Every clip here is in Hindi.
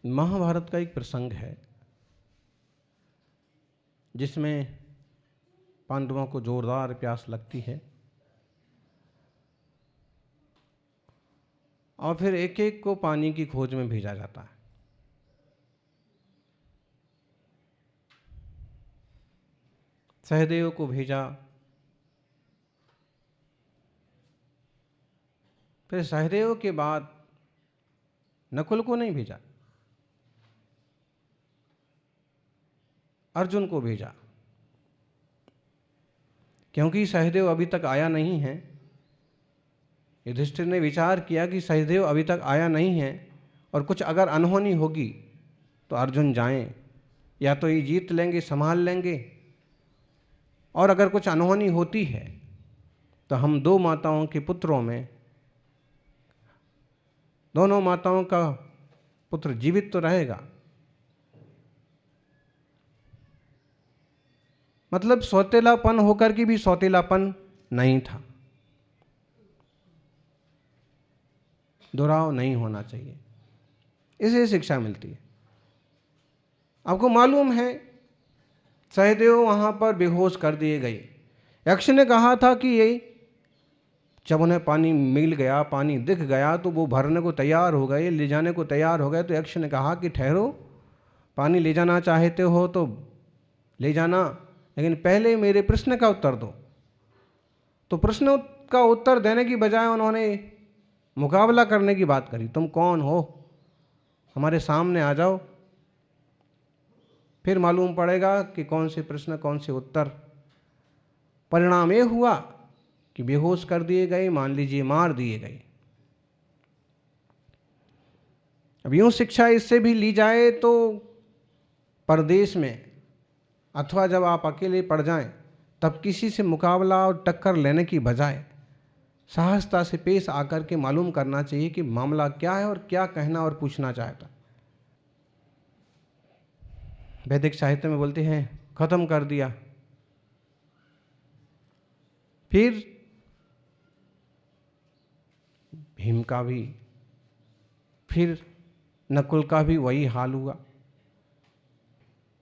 महाभारत का एक प्रसंग है जिसमें पांडवों को जोरदार प्यास लगती है और फिर एक एक को पानी की खोज में भेजा जाता है। सहदेव को भेजा, फिर सहदेव के बाद नकुल को नहीं भेजा, अर्जुन को भेजा, क्योंकि सहदेव अभी तक आया नहीं है। युधिष्ठिर ने विचार किया कि सहदेव अभी तक आया नहीं है और कुछ अगर अनहोनी होगी तो अर्जुन जाएं, या तो ये जीत लेंगे, संभाल लेंगे, और अगर कुछ अनहोनी होती है तो हम दो माताओं के पुत्रों में दोनों माताओं का पुत्र जीवित तो रहेगा। मतलब सौतेलापन होकर के भी सौतेलापन नहीं था। दुराव नहीं होना चाहिए, इसे शिक्षा मिलती है। आपको मालूम है सहदेव वहां पर बेहोश कर दिए गए। यक्ष ने कहा था कि ये जब उन्हें पानी मिल गया, पानी दिख गया, तो वो भरने को तैयार हो गए, ले जाने को तैयार हो गए। तो यक्ष ने कहा कि ठहरो, पानी ले जाना चाहते हो तो ले जाना, लेकिन पहले मेरे प्रश्न का उत्तर दो। तो प्रश्न का उत्तर देने की बजाय उन्होंने मुकाबला करने की बात करी। तुम कौन हो, हमारे सामने आ जाओ, फिर मालूम पड़ेगा कि कौन से प्रश्न कौन से उत्तर। परिणाम ये हुआ कि बेहोश कर दिए गए, मान लीजिए मार दिए गए। अब यूं शिक्षा इससे भी ली जाए तो परदेश में अथवा जब आप अकेले पड़ जाएं तब किसी से मुकाबला और टक्कर लेने की बजाय साहसता से पेश आकर के मालूम करना चाहिए कि मामला क्या है और क्या कहना और पूछना चाहता। वैदिक साहित्य में बोलते हैं खत्म कर दिया। फिर भीम का भी, फिर नकुल का भी वही हाल हुआ।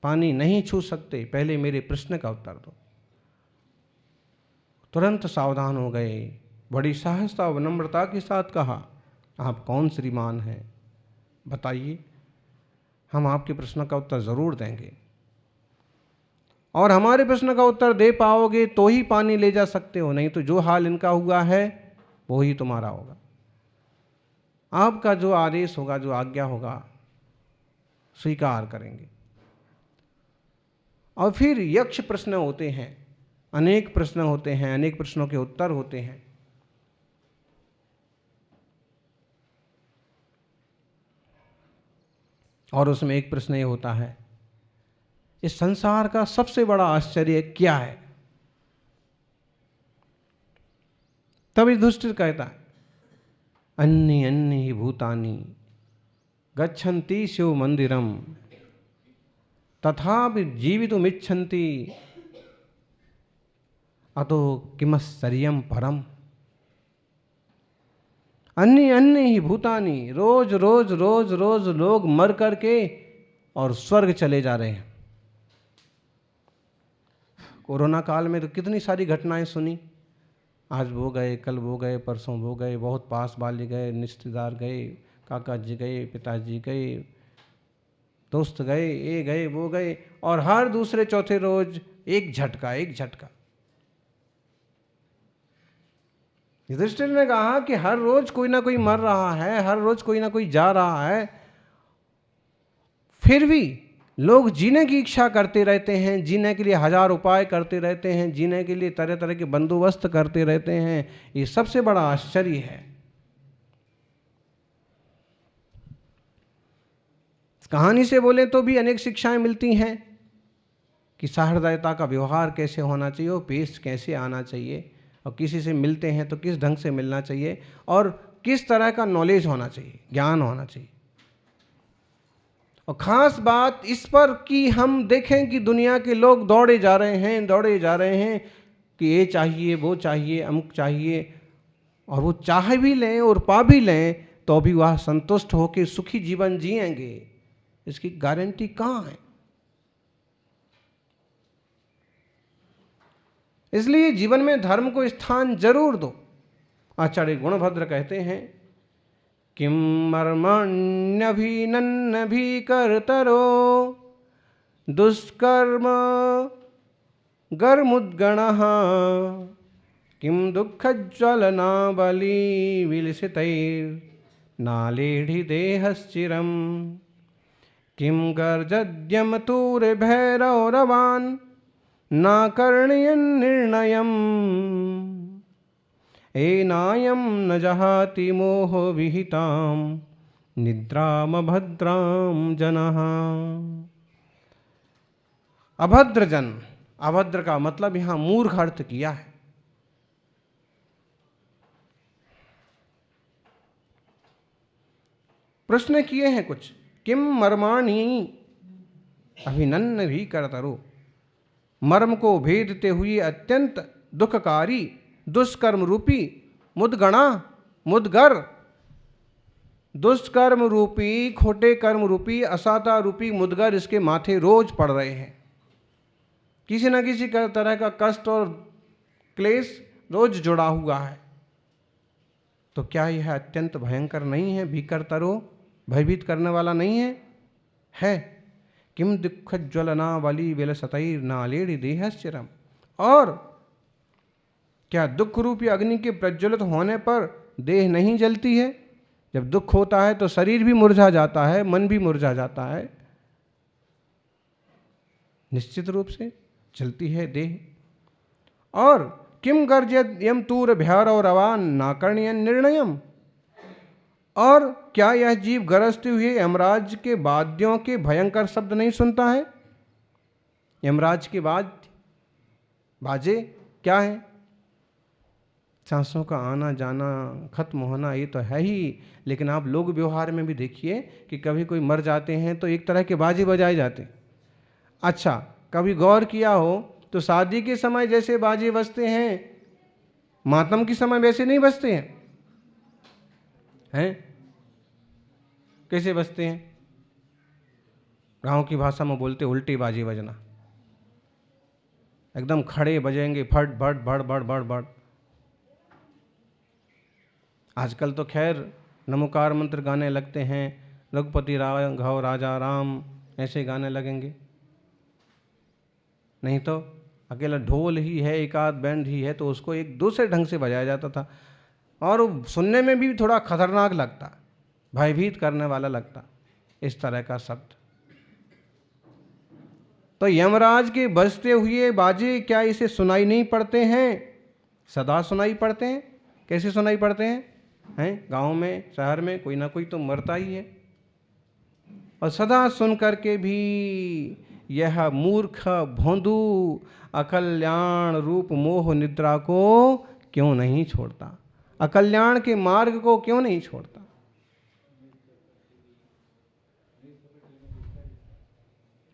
पानी नहीं छू सकते, पहले मेरे प्रश्न का उत्तर दो। तुरंत सावधान हो गए, बड़ी साहसता और विनम्रता के साथ कहा, आप कौन श्रीमान हैं, बताइए, हम आपके प्रश्न का उत्तर जरूर देंगे, और हमारे प्रश्न का उत्तर दे पाओगे तो ही पानी ले जा सकते हो, नहीं तो जो हाल इनका हुआ है वो ही तुम्हारा होगा। आपका जो आदेश होगा, जो आज्ञा होगा, स्वीकार करेंगे। और फिर यक्ष प्रश्न होते हैं, अनेक प्रश्न होते हैं, अनेक प्रश्नों के उत्तर होते हैं। और उसमें एक प्रश्न ये होता है, इस संसार का सबसे बड़ा आश्चर्य क्या है? तब युधिष्ठिर कहता है, अन्य अन्य ही भूतानि गच्छन्ति शिव मंदिरम तथापि जीवितुमिच्छन्ति अतो किमश्चर्यं परम। अन्य अन्य ही भूतानि, रोज रोज रोज रोज लोग मर करके और स्वर्ग चले जा रहे हैं। कोरोना काल में तो कितनी सारी घटनाएं सुनी, आज वो गए, कल वो गए, परसों वो गए, बहुत पास वाले गए, रिश्तेदार गए, काका जी गए, पिताजी गए, दोस्त गए, ये गए, वो गए, और हर दूसरे चौथे रोज एक झटका, एक झटका। युधिष्ठिर ने कहा कि हर रोज कोई ना कोई मर रहा है, हर रोज कोई ना कोई जा रहा है, फिर भी लोग जीने की इच्छा करते रहते हैं, जीने के लिए हजार उपाय करते रहते हैं, जीने के लिए तरह तरह के बंदोबस्त करते रहते हैं। ये सबसे बड़ा आश्चर्य है। इस कहानी से बोले तो भी अनेक शिक्षाएं मिलती हैं कि सहृदयता का व्यवहार कैसे होना चाहिए और पेश कैसे आना चाहिए, और किसी से मिलते हैं तो किस ढंग से मिलना चाहिए, और किस तरह का नॉलेज होना चाहिए, ज्ञान होना चाहिए। और ख़ास बात इस पर कि हम देखें कि दुनिया के लोग दौड़े जा रहे हैं कि ये चाहिए, वो चाहिए, अमुक चाहिए, और वो चाह भी लें और पा भी लें तो भी वह संतुष्ट होकर सुखी जीवन जिएंगे, इसकी गारंटी कहाँ है? इसलिए जीवन में धर्म को स्थान जरूर दो। आचार्य गुणभद्र कहते हैं, किम मर्मण्यभिनन्न भी कर्तरो दुष्कर्म गर्मुद्गणः किम दुःखज्वलना बली विलसितैर्नालेढि देहश्चिरम किम गर्जद्यमतुर्भैरवरवान् न करणीयं निर्णयम् एनायं न जहाति मोह विहितां निद्रामभद्रां जनः। अभद्र जन, अभद्र का मतलब यहां मूर्ख अर्थ किया है। प्रश्न किए हैं कुछ, किम मर्माणि अभिनन्न भी करतरो, मर्म को भेदते हुए अत्यंत दुखकारी दुष्कर्म रूपी मुद्गणा, मुद्गर, दुष्कर्म रूपी, खोटे कर्म रूपी, असाता रूपी मुद्गर इसके माथे रोज पड़ रहे हैं। किसी न किसी तरह का कष्ट और क्लेश रोज जुड़ा हुआ है। तो क्या यह अत्यंत भयंकर नहीं है? भीकरतरो, भयभीत करने वाला नहीं है? है। किम दुःखज्वलना बली विलसतैर्नालेढि देहश्चिरम, और क्या दुख रूपी अग्नि के प्रज्वलित होने पर देह नहीं जलती है? जब दुख होता है तो शरीर भी मुरझा जाता है, मन भी मुरझा जाता है, निश्चित रूप से चलती है देह। और किम गर्जयद यम तूर भैरव रवान नाकर्ण्यं निर्णयम, और क्या यह जीव गरजते हुए यमराज के वाद्यों के भयंकर शब्द नहीं सुनता है? यमराज के बाजे क्या है? सांसों का आना जाना, खत्म होना, ये तो है ही। लेकिन आप लोग व्यवहार में भी देखिए कि कभी कोई मर जाते हैं तो एक तरह के बाजे बजाए जाते हैं। अच्छा, कभी गौर किया हो तो शादी के समय जैसे बाजे बजते हैं, मातम के समय वैसे नहीं बजते हैं। हैं? कैसे बजते हैं? गांव की भाषा में बोलते उल्टी बाजे बजना, एकदम खड़े बजेंगे, फट भट भड़ भड़ भड़ भड़। आजकल तो खैर नमोकार मंत्र गाने लगते हैं, रघुपति राघव राजा राम, ऐसे गाने लगेंगे। नहीं तो अकेला ढोल ही है, एक आध बैंड ही है तो उसको एक दूसरे ढंग से बजाया जाता था, और सुनने में भी थोड़ा खतरनाक लगता, भयभीत करने वाला लगता, इस तरह का शब्द। तो यमराज के बजते हुए बाजे क्या इसे सुनाई नहीं पड़ते हैं? सदा सुनाई पड़ते हैं। कैसे सुनाई पड़ते हैं? गांव में, शहर में कोई ना कोई तो मरता ही है, और सदा सुन करके भी यह मूर्ख भोंदू अकल्याण रूप मोह निद्रा को क्यों नहीं छोड़ता? अकल्याण के मार्ग को क्यों नहीं छोड़ता?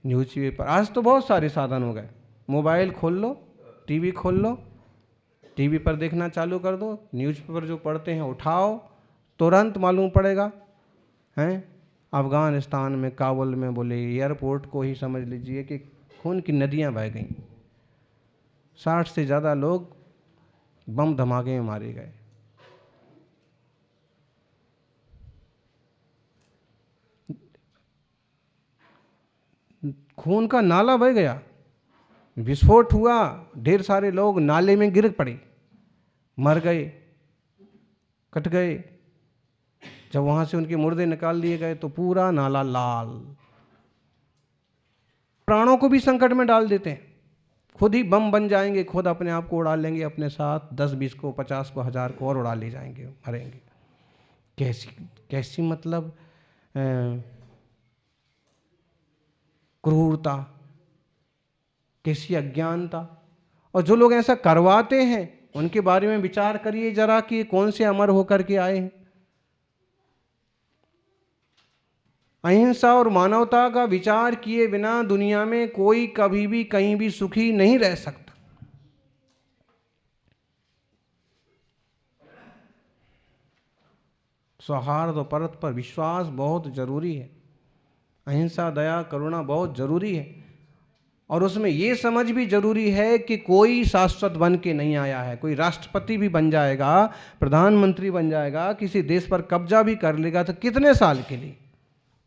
न्यूज़पेपर, आज तो बहुत सारे साधन हो गए। मोबाइल खोल लो, टीवी खोल लो, टीवी पर देखना चालू कर दो, न्यूज़पेपर जो पढ़ते हैं उठाओ, तुरंत मालूम पड़ेगा। हैं? अफगानिस्तान में, काबुल में, बोले एयरपोर्ट को ही समझ लीजिए कि खून की नदियां बह गईं। 60 से ज़्यादा लोग बम धमाके में मारे गए। खून का नाला बह गया, विस्फोट हुआ, ढेर सारे लोग नाले में गिर पड़े, मर गए, कट गए। जब वहां से उनके मुर्दे निकाल लिए गए तो पूरा नाला लाल। प्राणों को भी संकट में डाल देते हैं, खुद ही बम बन जाएंगे, खुद अपने आप को उड़ा लेंगे, अपने साथ 10-20 को, 50 को, 1000 को और उड़ा ले जाएंगे, मरेंगे। कैसी कैसी मतलब क्रूरता, कैसी अज्ञानता। और जो लोग ऐसा करवाते हैं उनके बारे में विचार करिए जरा कि कौन से अमर होकर के आए हैं। अहिंसा और मानवता का विचार किए बिना दुनिया में कोई कभी भी कहीं भी सुखी नहीं रह सकता। सौहार्द और परस्पर विश्वास बहुत जरूरी है, अहिंसा, दया, करुणा बहुत जरूरी है। और उसमें ये समझ भी जरूरी है कि कोई शाश्वत बन के नहीं आया है। कोई राष्ट्रपति भी बन जाएगा, प्रधानमंत्री बन जाएगा, किसी देश पर कब्जा भी कर लेगा तो कितने साल के लिए?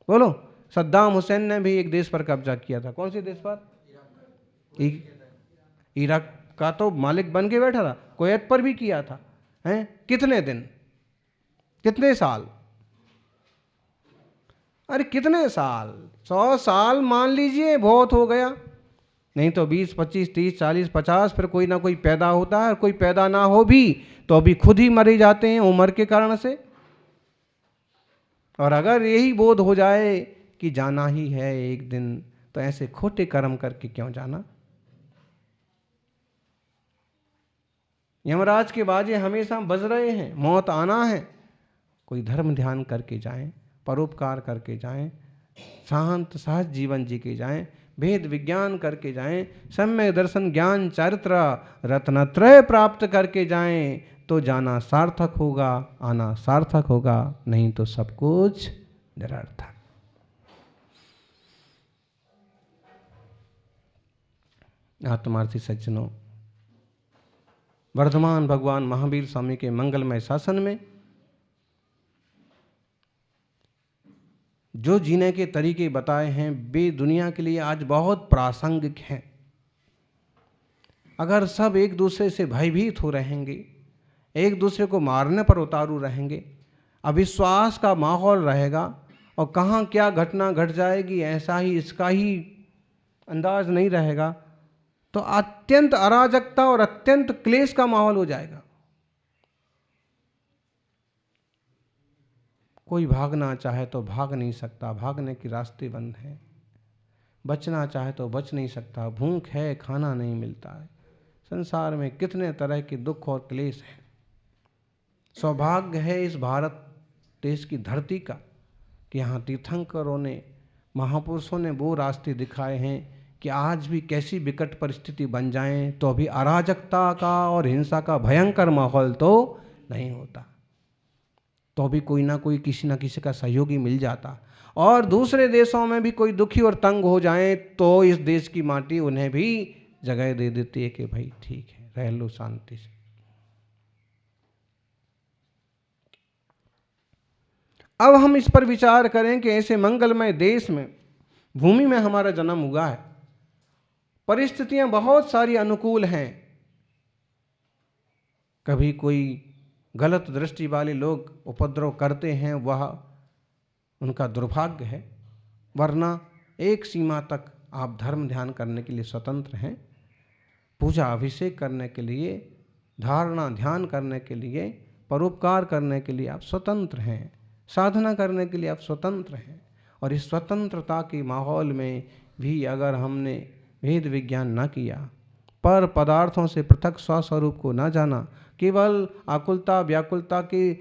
बोलो। सद्दाम हुसैन ने भी एक देश पर कब्जा किया था। कौन से देश पर? इराक का तो मालिक बन के बैठा था। कुवैत पर भी किया था। हैं? कितने दिन, कितने साल? अरे कितने साल? 100 साल मान लीजिए, बहुत हो गया। नहीं तो 20, 25, 30, 40, 50, फिर कोई ना कोई पैदा होता है। कोई पैदा ना हो भी तो अभी खुद ही मरे जाते हैं उम्र के कारण से। और अगर यही बोध हो जाए कि जाना ही है एक दिन, तो ऐसे खोटे कर्म करके क्यों जाना? यमराज के बाजे हमेशा बज रहे हैं, मौत आना है। कोई धर्म ध्यान करके जाएं, परोपकार करके जाएं, शांत सहज जीवन जी के जाएं, भेद विज्ञान करके जाएं, सम्यक दर्शन ज्ञान चरित्र रत्नत्रय प्राप्त करके जाएं, तो जाना सार्थक होगा, आना सार्थक होगा। नहीं तो सब कुछ निरर्थक। आत्मार्थी सज्जनों, वर्धमान भगवान महावीर स्वामी के मंगलमय शासन में जो जीने के तरीके बताए हैं वे दुनिया के लिए आज बहुत प्रासंगिक हैं। अगर सब एक दूसरे से भयभीत हो रहेंगे, एक दूसरे को मारने पर उतारू रहेंगे, अविश्वास का माहौल रहेगा और कहाँ क्या घटना घट जाएगी ऐसा ही इसका ही अंदाज नहीं रहेगा, तो अत्यंत अराजकता और अत्यंत क्लेश का माहौल हो जाएगा। कोई भागना चाहे तो भाग नहीं सकता, भागने के रास्ते बंद हैं। बचना चाहे तो बच नहीं सकता, भूख है, खाना नहीं मिलता है। संसार में कितने तरह के दुख और क्लेश हैं। सौभाग्य है इस भारत देश की धरती का कि यहाँ तीर्थंकरों ने, महापुरुषों ने वो रास्ते दिखाए हैं कि आज भी कैसी विकट परिस्थिति बन जाए तो अभी अराजकता का और हिंसा का भयंकर माहौल तो नहीं होता, तो भी कोई ना कोई किसी ना किसी का सहयोगी मिल जाता। और दूसरे देशों में भी कोई दुखी और तंग हो जाए तो इस देश की माटी उन्हें भी जगह दे देती है कि भाई ठीक है, रह लो शांति से। अब हम इस पर विचार करें कि ऐसे मंगलमय देश में, भूमि में हमारा जन्म हुआ है, परिस्थितियां बहुत सारी अनुकूल हैं। कभी कोई गलत दृष्टि वाले लोग उपद्रव करते हैं, वह उनका दुर्भाग्य है, वरना एक सीमा तक आप धर्म ध्यान करने के लिए स्वतंत्र हैं, पूजा अभिषेक करने के लिए, धारणा ध्यान करने के लिए, परोपकार करने के लिए आप स्वतंत्र हैं, साधना करने के लिए आप स्वतंत्र हैं। और इस स्वतंत्रता के माहौल में भी अगर हमने भेद विज्ञान न किया, पर पदार्थों से पृथक स्वस्वरूप को न जाना, केवल आकुलता व्याकुलता के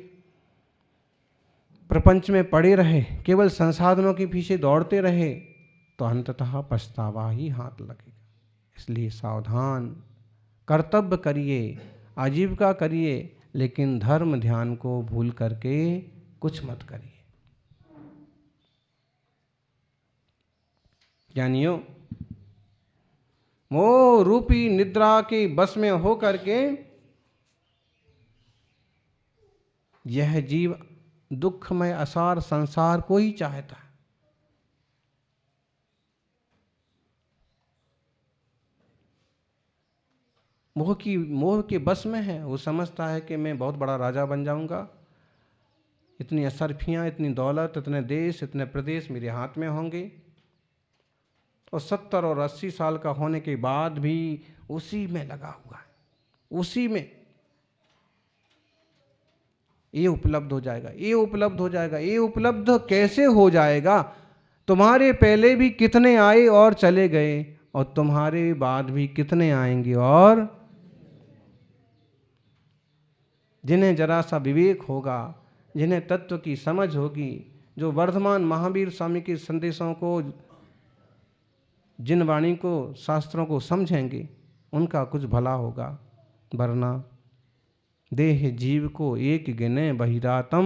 प्रपंच में पड़े रहे, केवल संसाधनों के पीछे दौड़ते रहे, तो अंततः पछतावा ही हाथ लगेगा। इसलिए सावधान, कर्तव्य करिए, आजीविका करिए, लेकिन धर्म ध्यान को भूल करके कुछ मत करिए। ज्ञानियों, मोह रूपी निद्रा के बस में हो करके यह जीव दुखमय असार संसार को ही चाहता है। मोह के बस में है। वो समझता है कि मैं बहुत बड़ा राजा बन जाऊंगा, इतनी असरफियां, इतनी दौलत, इतने देश, इतने प्रदेश मेरे हाथ में होंगे, और 70 और 80 साल का होने के बाद भी उसी में लगा हुआ है, उसी में ये उपलब्ध हो जाएगा, ये उपलब्ध हो जाएगा। ये उपलब्ध कैसे हो जाएगा? तुम्हारे पहले भी कितने आए और चले गए, और तुम्हारे बाद भी कितने आएंगे और जिन्हें जरा सा विवेक होगा, जिन्हें तत्व की समझ होगी, जो वर्धमान महावीर स्वामी के संदेशों को, जिन वाणी को, शास्त्रों को समझेंगे, उनका कुछ भला होगा, वरना देह जीव को एक गिने बहिरातम,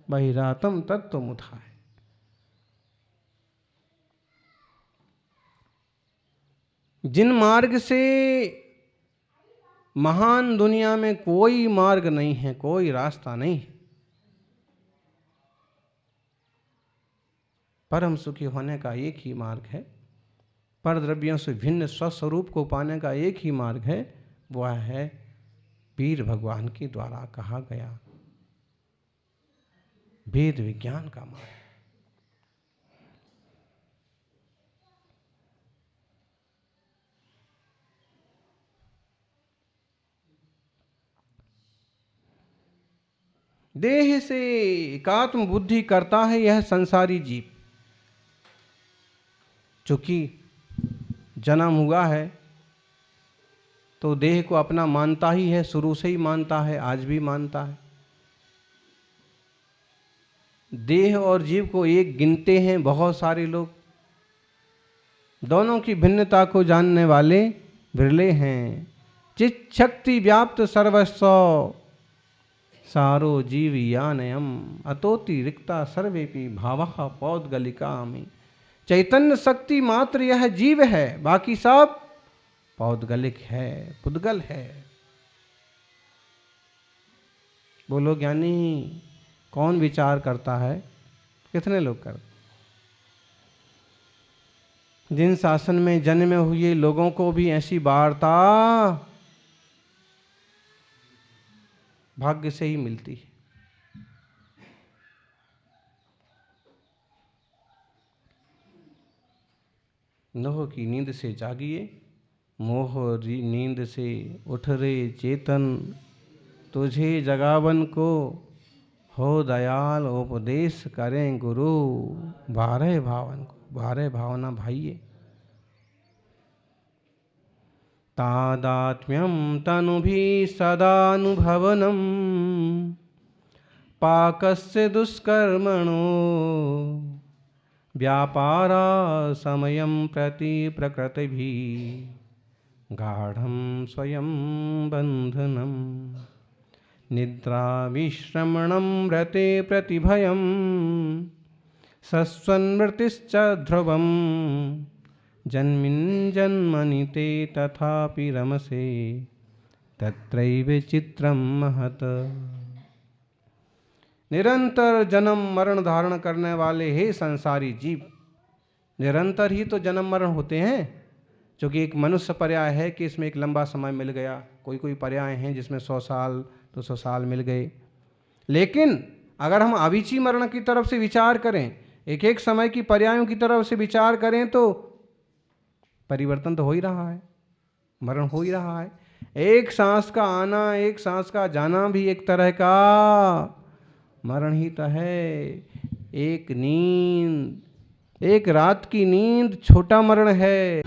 बहिरातम तत्व मुथाए। जिन मार्ग से महान दुनिया में कोई मार्ग नहीं है, कोई रास्ता नहीं है, परम सुखी होने का एक ही मार्ग है, पर द्रव्यों से भिन्न स्वस्वरूप को पाने का एक ही मार्ग है, वह है वीर भगवान के द्वारा कहा गया वेद विज्ञान का मार्ग। देह से एकात्म बुद्धि करता है यह संसारी जीव, चूंकि जन्म हुआ है तो देह को अपना मानता ही है, शुरू से ही मानता है, आज भी मानता है। देह और जीव को एक गिनते हैं बहुत सारे लोग, दोनों की भिन्नता को जानने वाले विरले हैं। चित शक्ति व्याप्त सर्वस्व सारो जीव यानयम अतोति रिक्ता सर्वेपि भावः पौद्गलिकामि। चैतन्य शक्ति मात्र यह जीव है, बाकी सब पौद्गलिक है, पुद्गल है। बोलो ज्ञानी कौन विचार करता है? कितने लोग करते? जिन शासन में जन्मे हुए लोगों को भी ऐसी वार्ता भाग्य से ही मिलती है। नोह की नींद से जागिए, मोह नींद से उठ रे चेतन, तुझे जगावन को हो दयाल उपदेश करें गुरु, बारह भावन को, बारह भावना भाइये। तादात्म्यम तनुभि सदानुभवनम पाकस्य दुष्कर्मणो व्यापारा समयं प्रति प्रकृतिभिः गाढ़ं स्वयं बंधनम निद्रा विश्रमणं व्रते प्रतिभयं सस्वन्मृतिश्च ध्रुवं जन्मिन् जन्मनि ते तथापि रमसे तत्रैव चित्रं महत। निरंतर जन्म मरण धारण करने वाले हे संसारी जीव, निरंतर ही तो जन्म मरण होते हैं। क्योंकि एक मनुष्य पर्याय है कि इसमें एक लंबा समय मिल गया, कोई कोई पर्याय हैं जिसमें 100 साल 200 साल मिल गए। लेकिन अगर हम अविची मरण की तरफ से विचार करें, एक एक समय की पर्यायों की तरफ से विचार करें, तो परिवर्तन तो हो ही रहा है, मरण हो ही रहा है। एक सांस का आना, एक सांस का जाना भी एक तरह का मरण ही तो है। एक नींद, एक रात की नींद छोटा मरण है।